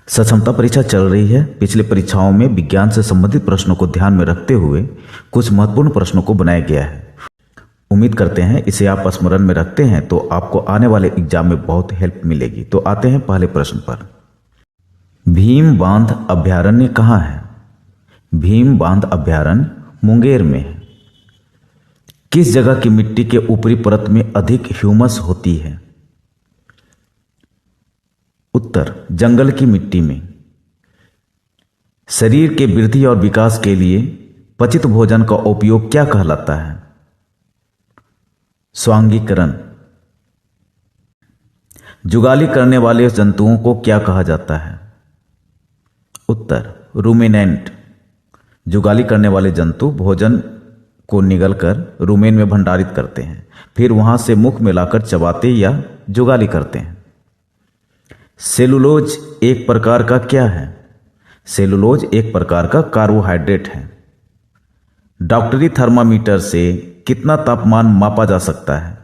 सक्षमता परीक्षा चल रही है। पिछले परीक्षाओं में विज्ञान से संबंधित प्रश्नों को ध्यान में रखते हुए कुछ महत्वपूर्ण प्रश्नों को बनाया गया है। उम्मीद करते हैं इसे आप स्मरण में रखते हैं तो आपको आने वाले एग्जाम में बहुत हेल्प मिलेगी। तो आते हैं पहले प्रश्न पर। भीम बांध अभयारण्य कहाँ है? भीम बांध अभयारण्य मुंगेर में है। किस जगह की मिट्टी के ऊपरी परत में अधिक ह्यूमस होती है? उत्तर, जंगल की मिट्टी में। शरीर के वृद्धि और विकास के लिए पचित भोजन का उपयोग क्या कहलाता है? स्वांगीकरण। जुगाली करने वाले जंतुओं को क्या कहा जाता है? उत्तर, रूमिनेंट। जुगाली करने वाले जंतु भोजन को निगलकर रूमेन में भंडारित करते हैं, फिर वहां से मुख में लाकर चबाते या जुगाली करते हैं। सेलुलोज एक प्रकार का क्या है? सेलुलोज एक प्रकार का कार्बोहाइड्रेट है। डॉक्टरी थर्मामीटर से कितना तापमान मापा जा सकता है?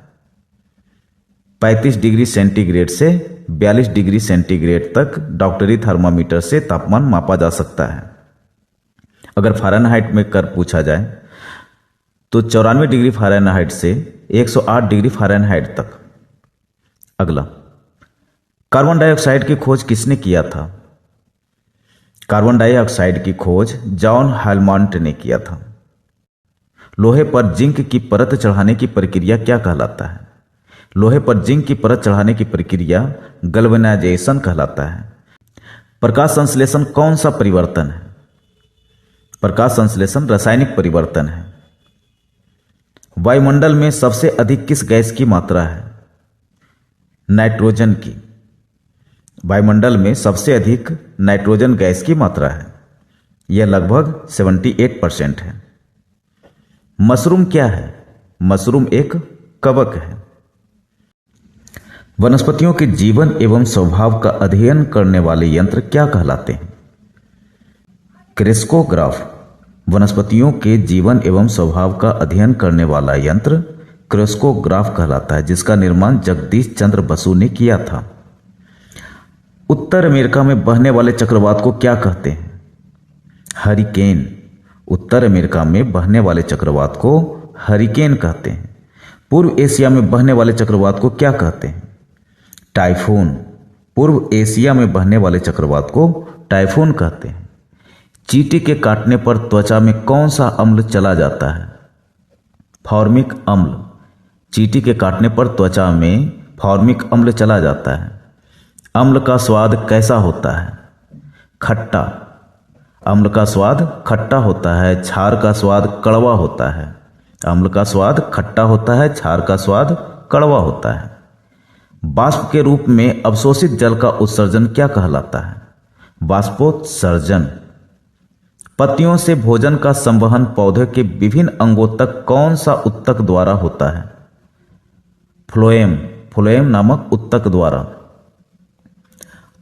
35 डिग्री सेंटीग्रेड से 42 डिग्री सेंटीग्रेड तक डॉक्टरी थर्मामीटर से तापमान मापा जा सकता है। अगर फ़ारेनहाइट में कर पूछा जाए तो 94 डिग्री फ़ारेनहाइट से 108 डिग्री फ़ारेनहाइट तक। अगला, कार्बन डाइऑक्साइड की खोज किसने किया था? कार्बन डाइऑक्साइड की खोज जॉन हेलमंट ने किया था। लोहे पर जिंक की परत चढ़ाने की प्रक्रिया क्या कहलाता है? लोहे पर जिंक की परत चढ़ाने की प्रक्रिया गैल्वेनाइजेशन कहलाता है। प्रकाश संश्लेषण कौन सा परिवर्तन है? प्रकाश संश्लेषण रासायनिक परिवर्तन है। वायुमंडल में सबसे अधिक किस गैस की मात्रा है? नाइट्रोजन की। वायुमंडल में सबसे अधिक नाइट्रोजन गैस की मात्रा है, यह लगभग 78% है। मशरूम क्या है? मशरूम एक कवक है। वनस्पतियों के जीवन एवं स्वभाव का अध्ययन करने वाले यंत्र क्या कहलाते हैं? क्रेस्कोग्राफ। वनस्पतियों के जीवन एवं स्वभाव का अध्ययन करने वाला यंत्र क्रेस्कोग्राफ कहलाता है, जिसका निर्माण जगदीश चंद्र बसु ने किया था। उत्तर अमेरिका में बहने वाले चक्रवात को क्या कहते हैं? हरिकेन। उत्तर अमेरिका में बहने वाले चक्रवात को हरिकेन कहते हैं। पूर्व एशिया में बहने वाले चक्रवात को क्या कहते हैं? टाइफून। पूर्व एशिया में बहने वाले चक्रवात को टाइफून कहते हैं। चींटी के काटने पर त्वचा में कौन सा अम्ल चला जाता है? फॉर्मिक अम्ल। चींटी के काटने पर त्वचा में फॉर्मिक अम्ल चला जाता है। अम्ल का स्वाद कैसा होता है? खट्टा। अम्ल का स्वाद खट्टा होता है, क्षार का स्वाद कड़वा होता है। अम्ल का स्वाद खट्टा होता है, क्षार का स्वाद कड़वा होता है। बाष्प के रूप में अवशोषित जल का उत्सर्जन क्या कहलाता है? बाष्पोत्सर्जन। पत्तियों से भोजन का संवहन पौधे के विभिन्न अंगों तक कौन सा उत्तक द्वारा होता है? फ्लोएम। फ्लोएम नामक उत्तक द्वारा।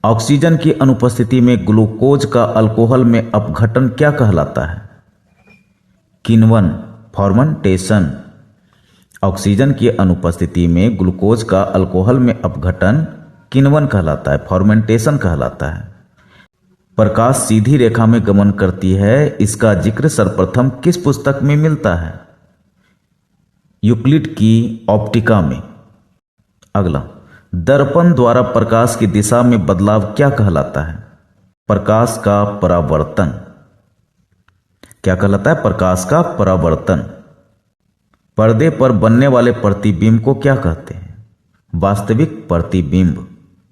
ऑक्सीजन की अनुपस्थिति में ग्लूकोज का अल्कोहल में अपघटन क्या कहलाता है? किण्वन, फॉर्मेंटेशन। ऑक्सीजन की अनुपस्थिति में ग्लूकोज का अल्कोहल में अपघटन किण्वन कहलाता है, फॉर्मेंटेशन कहलाता है। प्रकाश सीधी रेखा में गमन करती है, इसका जिक्र सर्वप्रथम किस पुस्तक में मिलता है? यूक्लिड की ऑप्टिका में। अगला, दर्पण द्वारा प्रकाश की दिशा में बदलाव क्या कहलाता है? प्रकाश का परावर्तन। क्या कहलाता है? प्रकाश का परावर्तन। पर्दे पर बनने वाले प्रतिबिंब को क्या कहते हैं? वास्तविक प्रतिबिंब।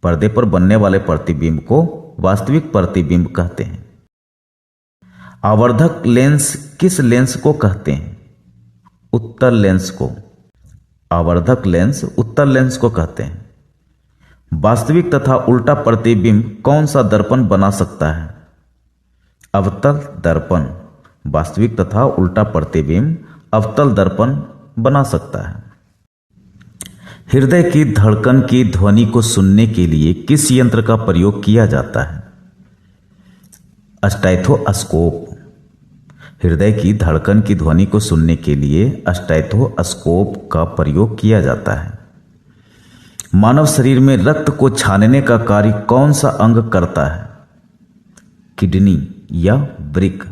पर्दे पर बनने वाले प्रतिबिंब को वास्तविक प्रतिबिंब कहते हैं। आवर्धक लेंस किस लेंस को कहते हैं? उत्तल लेंस को। आवर्धक लेंस उत्तल लेंस को कहते हैं। वास्तविक तथा उल्टा प्रतिबिंब कौन सा दर्पण बना सकता है? अवतल दर्पण। वास्तविक तथा उल्टा प्रतिबिंब अवतल दर्पण बना सकता है। हृदय की धड़कन की ध्वनि को सुनने के लिए किस यंत्र का प्रयोग किया जाता है? स्टेथोस्कोप। हृदय की धड़कन की ध्वनि को सुनने के लिए स्टेथोस्कोप का प्रयोग किया जाता है। मानव शरीर में रक्त को छानने का कार्य कौन सा अंग करता है? किडनी या वृक्क।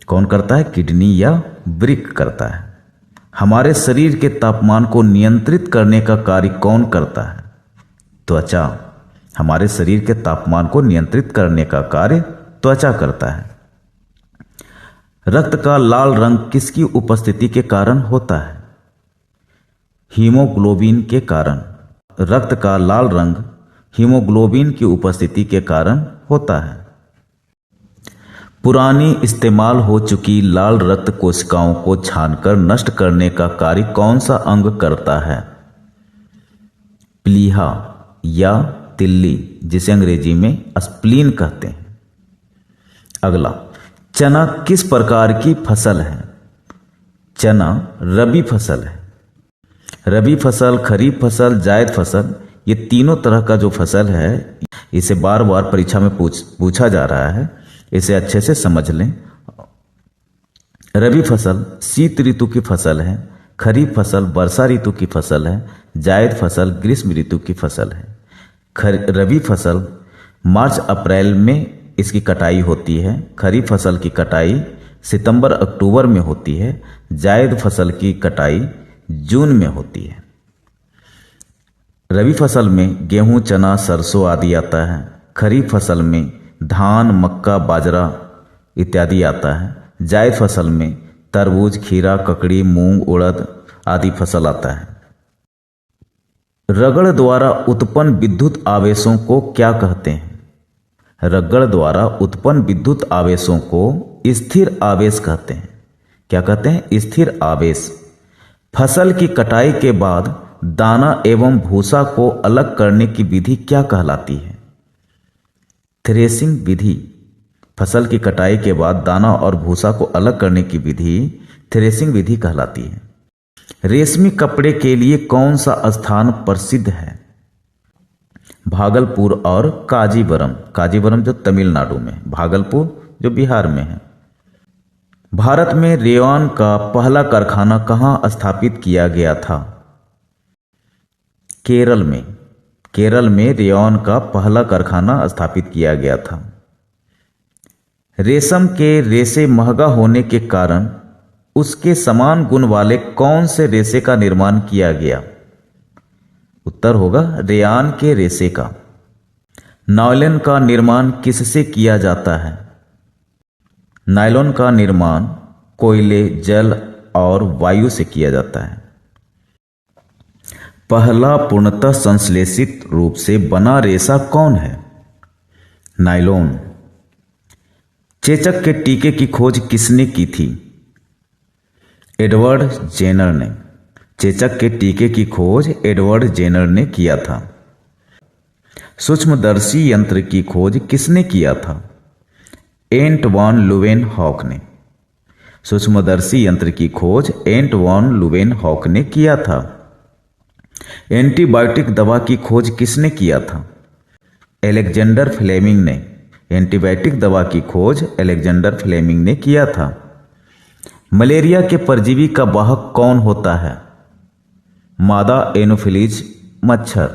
कौन करता है? किडनी या वृक्क करता है। हमारे शरीर के तापमान को नियंत्रित करने का कार्य कौन करता है? त्वचा। हमारे शरीर के तापमान को नियंत्रित करने का कार्य त्वचा करता है। रक्त का लाल रंग किसकी उपस्थिति के कारण होता है? हीमोग्लोबिन के कारण। रक्त का लाल रंग हीमोग्लोबिन की उपस्थिति के कारण होता है। पुरानी इस्तेमाल हो चुकी लाल रक्त कोशिकाओं को छानकर नष्ट करने का कार्य कौन सा अंग करता है? प्लीहा या तिल्ली, जिसे अंग्रेजी में स्प्लीन कहते हैं। अगला, चना किस प्रकार की फसल है? चना रबी फसल है। रबी फसल, खरीफ फसल, जायद फसल, ये तीनों तरह का जो फसल है, इसे बार बार परीक्षा में पूछा जा रहा है, इसे अच्छे से समझ लें। रबी फसल शीत ऋतु की फसल है, खरीफ फसल वर्षा ऋतु की फसल है, जायद फसल ग्रीष्म ऋतु की फसल है। रबी फसल मार्च अप्रैल में इसकी कटाई होती है, खरीफ फसल की कटाई सितंबर अक्टूबर में होती है, जायद फसल की कटाई जून में होती है। रबी फसल में गेहूं, चना, सरसों आदि आता है। खरीफ फसल में धान, मक्का, बाजरा इत्यादि आता है। जायद फसल में तरबूज, खीरा, ककड़ी, मूंग, उड़द आदि फसल आता है। रगड़ द्वारा उत्पन्न विद्युत आवेशों को क्या कहते हैं? रगड़ द्वारा उत्पन्न विद्युत आवेशों को स्थिर आवेश कहते हैं। क्या कहते हैं? स्थिर आवेश। फसल की कटाई के बाद दाना एवं भूसा को अलग करने की विधि क्या कहलाती है? थ्रेसिंग विधि। फसल की कटाई के बाद दाना और भूसा को अलग करने की विधि थ्रेसिंग विधि कहलाती है। रेशमी कपड़े के लिए कौन सा स्थान प्रसिद्ध है? भागलपुर और कांजीवरम। कांजीवरम जो तमिलनाडु में, भागलपुर जो बिहार में है। भारत में रेयॉन का पहला कारखाना कहाँ स्थापित किया गया था? केरल में। केरल में रेयॉन का पहला कारखाना स्थापित किया गया था। रेशम के रेशे महंगा होने के कारण उसके समान गुण वाले कौन से रेशे का निर्माण किया गया? उत्तर होगा रेयान के रेशे का। नायलॉन का निर्माण किससे किया जाता है? नायलॉन का निर्माण कोयले, जल और वायु से किया जाता है। पहला पूर्णतः संश्लेषित रूप से बना रेशा कौन है? नायलॉन। चेचक के टीके की खोज किसने की थी? एडवर्ड जेनर ने। चेचक के टीके की खोज एडवर्ड जेनर ने किया था। सूक्ष्मदर्शी यंत्र की खोज किसने किया था? एंट वॉन लुवेनहॉक ने। सूक्ष्मदर्शी यंत्र की खोज एंट वॉन लुवेनहॉक ने किया था। एंटीबायोटिक दवा की खोज किसने किया था? अलेक्जेंडर फ्लेमिंग ने। एंटीबायोटिक दवा की खोज अलेक्जेंडर फ्लेमिंग ने किया था। मलेरिया के परजीवी का वाहक कौन होता है? मादा एनोफिलीज मच्छर।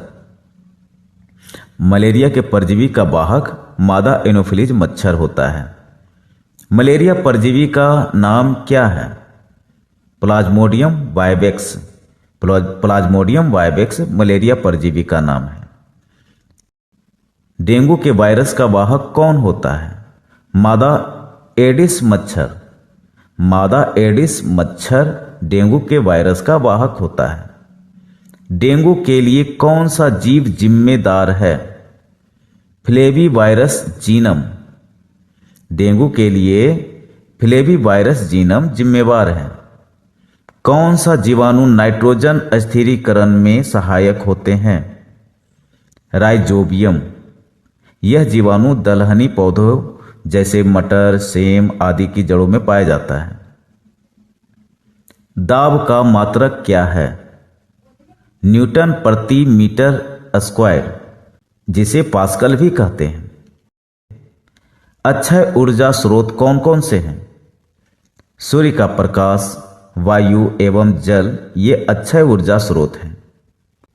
मलेरिया के परजीवी का वाहक मादा एनोफिलीज मच्छर होता है। मलेरिया परजीवी का नाम क्या है? Plasmodium vivax. Plasmodium vivax malaria परजीवी का नाम है। डेंगू के वायरस का वाहक कौन होता है? मादा एडिस मच्छर। मादा एडिस मच्छर डेंगू के वायरस का वाहक होता है। डेंगू के लिए कौन सा जीव जिम्मेदार है? फ्लेवीवायरस जीनम। डेंगू के लिए फ्लेवीवायरस जीनम जिम्मेवार है। कौन सा जीवाणु नाइट्रोजन स्थिरीकरण में सहायक होते हैं? राइजोबियम। यह जीवाणु दलहनी पौधों जैसे मटर, सेम आदि की जड़ों में पाया जाता है। दाब का मात्रक क्या है? न्यूटन प्रति मीटर स्क्वायर, जिसे पास्कल भी कहते हैं। अक्षय ऊर्जा स्रोत कौन कौन से हैं? सूर्य का प्रकाश, वायु एवं जल ये अक्षय ऊर्जा स्रोत हैं।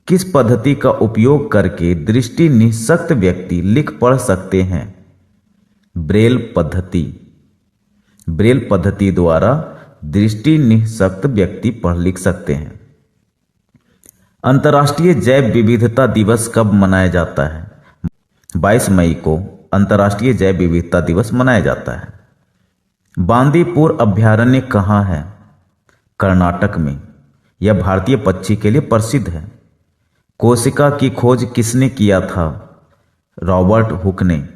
किस पद्धति का उपयोग करके दृष्टि निःशक्त व्यक्ति लिख पढ़ सकते हैं? ब्रेल पद्धति। ब्रेल पद्धति द्वारा दृष्टि निःशक्त व्यक्ति पढ़ लिख सकते हैं। अंतर्राष्ट्रीय जैव विविधता दिवस कब मनाया जाता है? 22 मई को अंतर्राष्ट्रीय जैव विविधता दिवस मनाया जाता है। बांदीपुर अभयारण्य कहाँ है? कर्नाटक में। यह भारतीय पक्षी के लिए प्रसिद्ध है। कोशिका की खोज किसने किया था? रॉबर्ट हुक ने।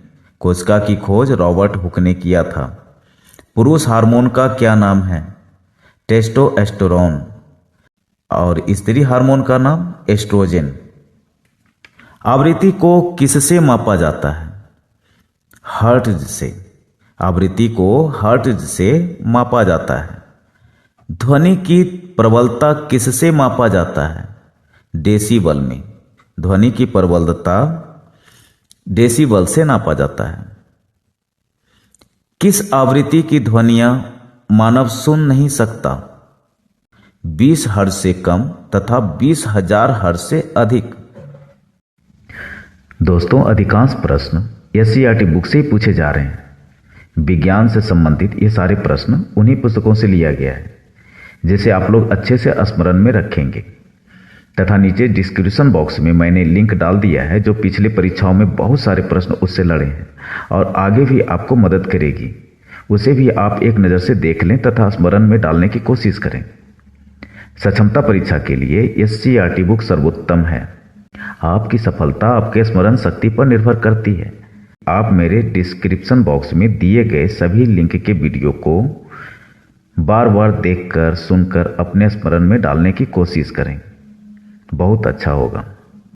कोशिका की खोज रॉबर्ट हुक ने किया था। पुरुष हार्मोन का क्या नाम है? टेस्टोस्टेरोन। और स्त्री हार्मोन का नाम एस्ट्रोजन। आवृत्ति को किससे मापा जाता है? हर्ट्ज से। आवृत्ति को हर्ट्ज से मापा जाता है। ध्वनि की प्रबलता किससे मापा जाता है? डेसिबल में। ध्वनि की प्रबलता डेसिबल से नापा जाता है। किस आवृत्ति की ध्वनियां मानव सुन नहीं सकता? 20 हर्ट्ज से कम तथा 20,000 हर्ट्ज से अधिक। दोस्तों, अधिकांश प्रश्न एससीईआरटी बुक से ही पूछे जा रहे हैं। विज्ञान से संबंधित ये सारे प्रश्न उन्हीं पुस्तकों से लिया गया है, जिसे आप लोग अच्छे से स्मरण में रखेंगे। तथा नीचे डिस्क्रिप्शन बॉक्स में मैंने लिंक डाल दिया है, जो पिछले परीक्षाओं में बहुत सारे प्रश्न उससे लड़े हैं और आगे भी आपको मदद करेगी। उसे भी आप एक नज़र से देख लें तथा स्मरण में डालने की कोशिश करें। सक्षमता परीक्षा के लिए एससीईआरटी बुक सर्वोत्तम है। आपकी सफलता आपके स्मरण शक्ति पर निर्भर करती है। आप मेरे डिस्क्रिप्शन बॉक्स में दिए गए सभी लिंक के वीडियो को बार बार देखकर सुनकर अपने स्मरण में डालने की कोशिश करें। बहुत अच्छा होगा।